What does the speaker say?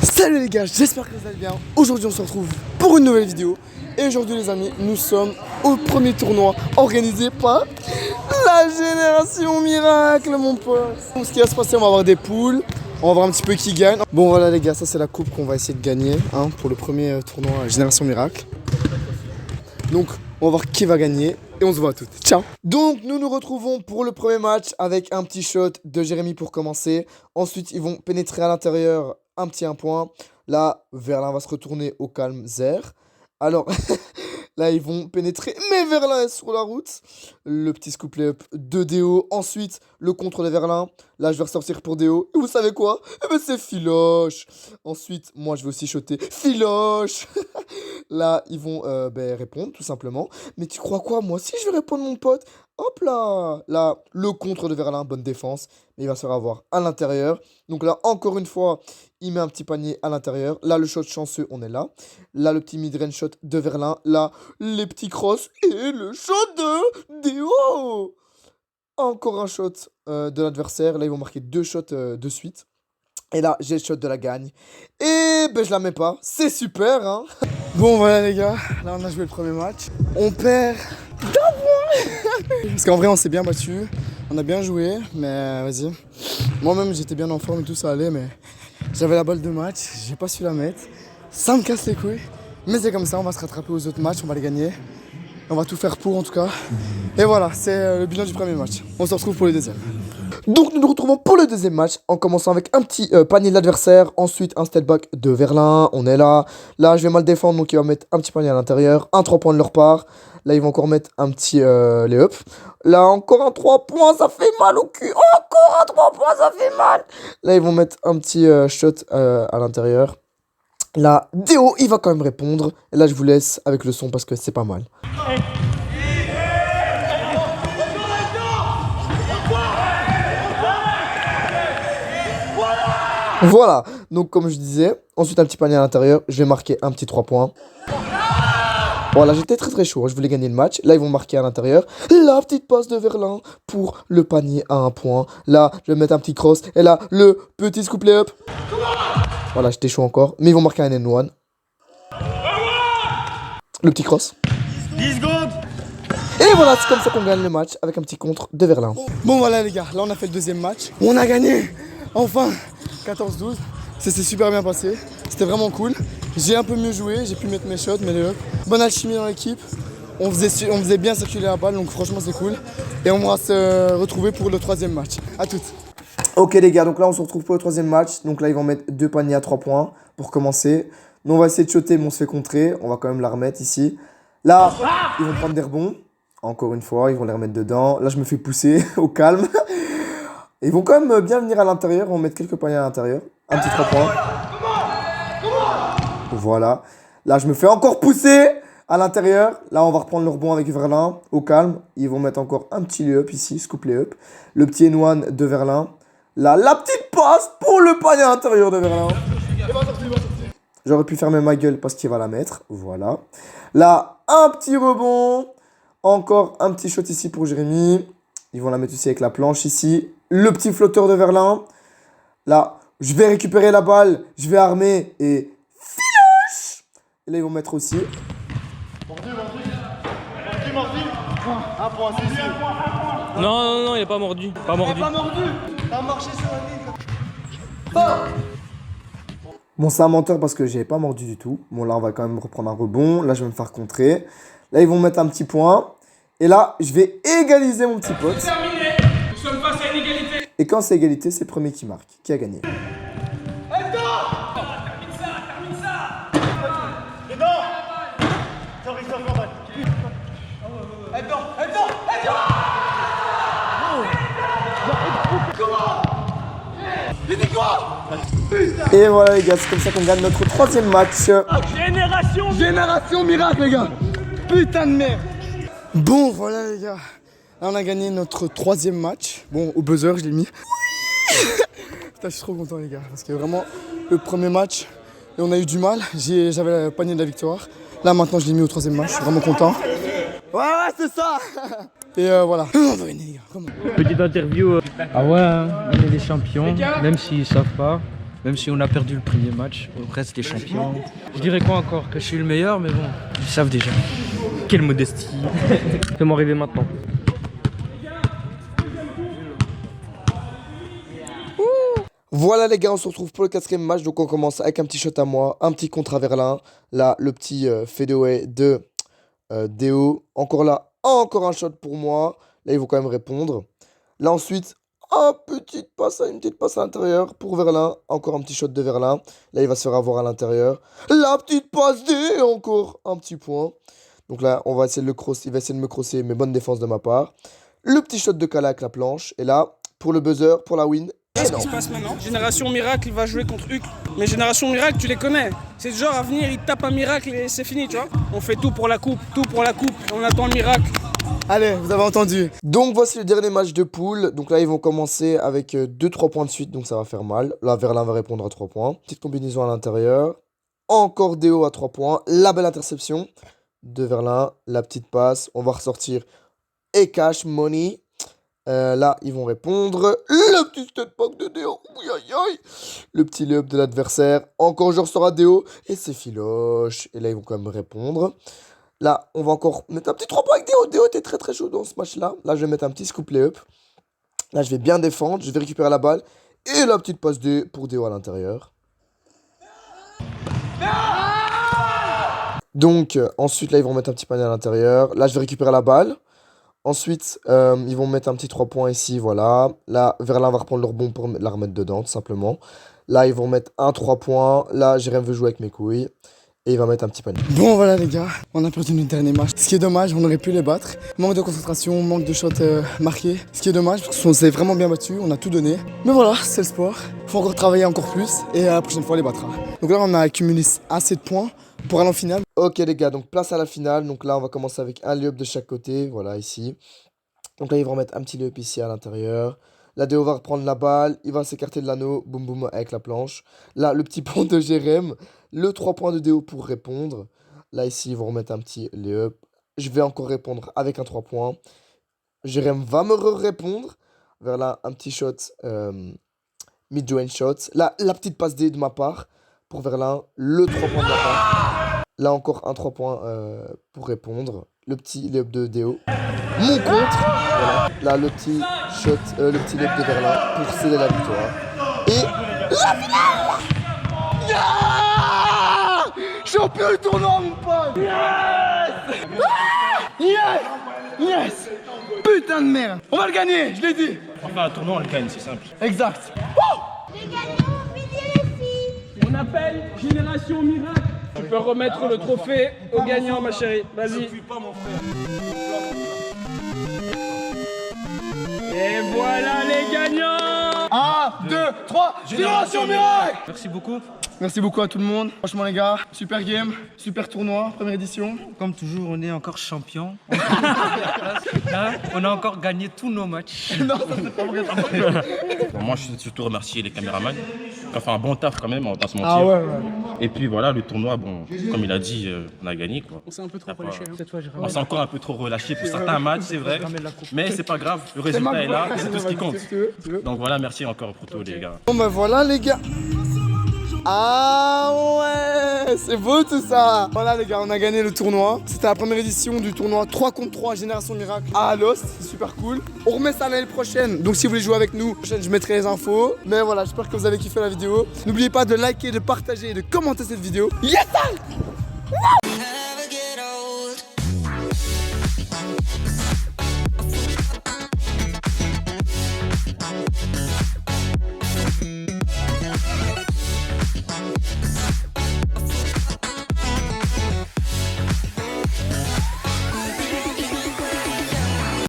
Salut les gars, j'espère que vous allez bien. Aujourd'hui on se retrouve pour une nouvelle vidéo. Et aujourd'hui les amis, nous sommes au premier tournoi organisé par la Génération Miracle mon pote. Donc, ce qui va se passer, on va avoir des poules. On va voir un petit peu qui gagne. Bon voilà les gars, ça c'est la coupe qu'on va essayer de gagner pour le premier tournoi Génération Miracle. Donc on va voir qui va gagner et on se voit à toutes. Ciao. Donc nous nous retrouvons pour le premier match avec un petit shot de Jérémy pour commencer. Ensuite ils vont pénétrer à l'intérieur, un petit 1 point. Là Verlin va se retourner au calme Zer. Alors là ils vont pénétrer, mais Verlin est sur la route. Le petit scoop lay-up de Déo. Ensuite le contre de Verlin. Là je vais ressortir pour Déo. Et vous savez quoi? Eh ben c'est Filoche. Ensuite moi je vais aussi shotter Filoche. Là ils vont répondre tout simplement. Mais tu crois quoi? Moi aussi je vais répondre mon pote. Hop là. Là le contre de Verlin, bonne défense. Mais il va se faire avoir à l'intérieur. Donc là encore une fois il met un petit panier à l'intérieur. Là le shot chanceux, on est là. Là le petit mid-range shot de Verlin. Là les petits crosses et le shot de Déo. Encore un shot de l'adversaire. Là ils vont marquer 2 shots de suite. Et là j'ai le shot de la gagne. Et ben je la mets pas. C'est super hein. Bon voilà les gars, là on a joué le premier match. On perd d'un point. Parce qu'en vrai on s'est bien battu. On a bien joué, mais vas-y. Moi-même j'étais bien en forme et tout, ça allait, mais j'avais la balle de match, j'ai pas su la mettre. Ça me casse les couilles. Mais c'est comme ça, on va se rattraper aux autres matchs, on va les gagner. On va tout faire pour en tout cas. Et voilà, c'est le bilan du premier match. On se retrouve pour le deuxième. Donc nous nous retrouvons pour le deuxième match en commençant avec un petit panier de l'adversaire. Ensuite un step back de Verlin, on est là. Là je vais mal défendre donc il va mettre un petit panier à l'intérieur. Un 3 points de leur part. Là ils vont encore mettre un petit lay-up. Là encore un 3 points, ça fait mal au cul. Encore un 3 points, ça fait mal. Là ils vont mettre un petit shot à l'intérieur. Là Déo il va quand même répondre. Et là je vous laisse avec le son parce que c'est pas mal. Voilà, donc comme je disais, ensuite un petit panier à l'intérieur, je vais marquer un petit 3 points. Voilà, j'étais très chaud, je voulais gagner le match. Là, ils vont marquer à l'intérieur. La petite passe de Verlin pour le panier à 1 point. Là, je vais mettre un petit cross. Et là, le petit scoop lay-up. Voilà, j'étais chaud encore. Mais ils vont marquer un N1. Le petit cross. 10 secondes. Et voilà, c'est comme ça qu'on gagne le match avec un petit contre de Verlin. Bon voilà les gars, là on a fait le deuxième match. On a gagné, enfin, 14-12. Ça s'est super bien passé, c'était vraiment cool. J'ai un peu mieux joué, j'ai pu mettre mes shots, mais bonne alchimie dans l'équipe. On faisait bien circuler la balle, donc franchement c'est cool. Et on va se retrouver pour le troisième match. A toutes. Ok les gars, donc là on se retrouve pour le troisième match. Donc là ils vont mettre 2 paniers à 3 points pour commencer. Nous on va essayer de shotter, mais on se fait contrer. On va quand même la remettre ici. Là, ils vont prendre des rebonds. Encore une fois, ils vont les remettre dedans. Là, je me fais pousser au calme. Ils vont quand même bien venir à l'intérieur. On va mettre quelques paniers à l'intérieur. Un petit 3 points. Voilà. Là, je me fais encore pousser à l'intérieur. Là, on va reprendre le rebond avec Verlin. Au calme. Ils vont mettre encore un petit lay-up ici. Scoop lay-up. Le petit N1 de Verlin. Là, la petite passe pour le panier à l'intérieur de Verlin. J'aurais pu fermer ma gueule parce qu'il va la mettre. Voilà. Là, un petit rebond. Encore un petit shot ici pour Jérémy. Ils vont la mettre aussi avec la planche ici. Le petit flotteur de Verlin. Là, je vais récupérer la balle. Je vais armer et filoche. Et là, ils vont mettre aussi. Mordu. Un point, c'est sûr. Non, il n'est pas mordu. Pas mordu. T'as marché sur la ligne. Bon, c'est un menteur parce que j'ai pas mordu du tout. Bon, là, on va quand même reprendre un rebond. Là, je vais me faire contrer. Là, ils vont mettre un petit point. Et là, je vais égaliser mon petit pote. C'est terminé. Nous sommes face à une égalité. Et quand c'est égalité, c'est le premier qui marque. Qui a gagné? Termine ça. Dedans. Sors, Gordon. Et voilà les gars, c'est comme ça qu'on gagne notre troisième match. Génération Miracle les gars. Putain de merde. Bon voilà les gars, là on a gagné notre troisième match. Bon au buzzer je l'ai mis. Putain je suis trop content les gars, parce que vraiment le premier match et on a eu du mal. J'avais le panier de la victoire. Là maintenant je l'ai mis au troisième match, je suis vraiment content. Ouais c'est ça. Et voilà. On va gagner les gars, comment? Petite interview. Ah ouais, hein, on est des champions, même s'ils savent pas. Même si on a perdu le premier match, on reste des champions. Je dirais quoi encore? Que je suis le meilleur, mais bon, ils savent déjà. Quelle modestie. Fais-moi rêver maintenant. Voilà les gars, on se retrouve pour le 4e match. Donc on commence avec un petit shot à moi, un petit contre à Verlin. Là, le petit fadeaway de Déo. Encore là, encore un shot pour moi. Là, il faut quand même répondre. Là ensuite, une petite passe à l'intérieur pour Verlin. Encore un petit shot de Verlin. Là, il va se faire avoir à l'intérieur. La petite passe D, encore un petit point. Donc là, on va essayer de le crosser. Il va essayer de me crosser, mais bonne défense de ma part. Le petit shot de Kala avec la planche. Et là, pour le buzzer, pour la win. Ce qui se passe maintenant, Génération Miracle va jouer contre Huck. Mais Génération Miracle, tu les connais. C'est le genre à venir, ils tapent un miracle et c'est fini, tu vois. On fait tout pour la coupe, on attend le miracle. Allez, vous avez entendu. Donc voici le dernier match de poule. Donc là, ils vont commencer avec 2-3 points de suite, donc ça va faire mal. Là, Verlin va répondre à 3 points. Petite combinaison à l'intérieur. Encore Déo à 3 points. La belle interception de Verlin. La petite passe. On va ressortir et cash money. Là, ils vont répondre. Le petit step back de Déo. Oui, aïe, aïe. Le petit layup de l'adversaire. Encore, je ressors à Déo. Et c'est filoche. Et là, ils vont quand même répondre. Là, on va encore mettre un petit 3 points avec Déo. Déo était très très chaud dans ce match-là. Là, je vais mettre un petit scoop layup. Là, je vais bien défendre. Je vais récupérer la balle. Et la petite passe D pour Déo à l'intérieur. Donc, ensuite, là, ils vont mettre un petit panier à l'intérieur. Là, je vais récupérer la balle. Ensuite, ils vont mettre un petit 3 points ici, voilà. Là, Verlin va reprendre le rebond pour la remettre dedans, tout simplement. Là, ils vont mettre un 3 points. Là, Jérém veut jouer avec mes couilles. Et il va mettre un petit panier. Bon, voilà les gars, on a perdu notre dernier match. Ce qui est dommage, on aurait pu les battre. Manque de concentration, manque de shots marqués. Ce qui est dommage, parce qu'on s'est vraiment bien battu, on a tout donné. Mais voilà, c'est le sport. Faut encore travailler encore plus. Et la prochaine fois, on les battra. Donc là, on a accumulé assez de points pour aller en finale. Ok les gars, donc place à la finale. Donc là, on va commencer avec un layup de chaque côté. Voilà, ici. Donc là, ils vont mettre un petit layup ici à l'intérieur. La Déo va reprendre la balle. Il va s'écarter de l'anneau. Boum boum avec la planche. Là, le petit pont de Jérém. Le 3 points de Déo pour répondre. Là, ici, ils vont remettre un petit layup. Je vais encore répondre avec un 3 points. Jérém va me répondre. Vers là, un petit shot. Mid-range shot. Là, la petite passe D de ma part. Pour Verlin. Le 3 points de ma part. Là, encore un 3 points pour répondre. Le petit layup de Déo. Mon contre. Voilà. Là, le petit shot. Le petit layup de Verlin. Pour sceller la victoire. Et la finale. Champion du tournoi, mon pote. Yes. Putain de merde. On va le gagner, je l'ai dit. Enfin, un tournoi, on le gagne, c'est simple. Exact. On appelle Génération Miracle. Tu peux remettre le trophée au gagnant, ma chérie. Vas-y. Et voilà les gagnants. 1, 2, 3, Génération Miracle. Merci beaucoup. Merci beaucoup à tout le monde. Franchement les gars, super game, super tournoi, première édition. Comme toujours, on est encore champion. Là, on a encore gagné tous nos matchs. Non, ça c'est pas vrai. Bon, moi, je suis surtout remercier les caméramans. Ils ont fait un bon taf quand même, on va pas se mentir. Ah ouais. Et puis voilà, le tournoi, bon, comme il a dit, on a gagné quoi. On s'est un peu trop relâché. Cette fois, Jérém. On s'est encore un peu trop relâché pour certains matchs, c'est vrai. Mais c'est pas grave, le résultat est là, c'est tout ce qui compte. Donc voilà, merci encore pour tout les gars. Bon ben voilà les gars. Ah ouais, c'est beau tout ça. Voilà les gars, on a gagné le tournoi. C'était la première édition du tournoi 3 contre 3 Génération Miracle à Alost. C'est super cool. On remet ça l'année prochaine. Donc si vous voulez jouer avec nous, je mettrai les infos. Mais voilà, j'espère que vous avez kiffé la vidéo. N'oubliez pas de liker, de partager et de commenter cette vidéo. Yes sir.